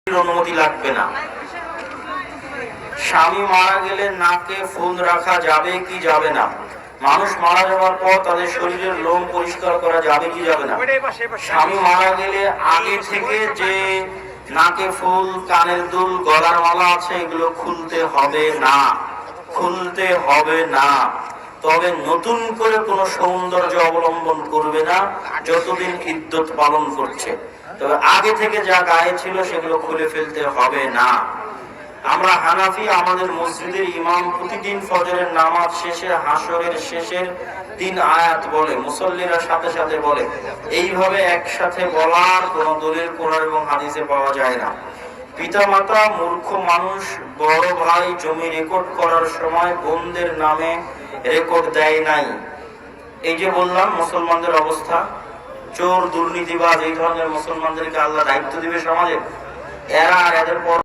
অনুমতি লাগবে না। স্বামী মারা গেলে নাকে ফুল রাখা যাবে কি যাবে না? মানুষ মারা যাওয়ার পর তাদের শরীরের লোম পরিষ্কার করা যাবে কি যাবে না? স্বামী মারা গেলে আগে থেকে যে নাকে ফুল, কানের দুল, গলার মালা আছে এগুলো খুলতে হবে না, খুলতে হবে না। তবে নতুন করে কোনো সৌন্দর্য অবলম্বন করবে না যতদিন ইদ্যত পালন করছে। তবে আগে থেকে যা গায়ে ছিল সেগুলো খুলে ফেলতে হবে না। আমরা হানাফি, আমাদের মসজিদের ইমাম প্রতিদিন ফজরের নামাজ শেষে হাসরের শেষের 3 আয়াত বলে, মুসল্লিরা সাথে সাথে বলে। এইভাবে একসাথে বলার কোন দলিল কোরআন এবং হাদিসে পাওয়া যায় না। পিতামাতা, মূর্খ মানুষ, বড় ভাই জমি রেকর্ড করার সময় বোনদের নামে রেকর্ড দেয় নাই। এই যে বললাম মুসলমানদের অবস্থা, চোর, দুর্নীতিবাজ, এই ধরনের মুসলমানদেরকে আল্লাহ দায়িত্ব দিবে সমাজে, এরা আর এদের পর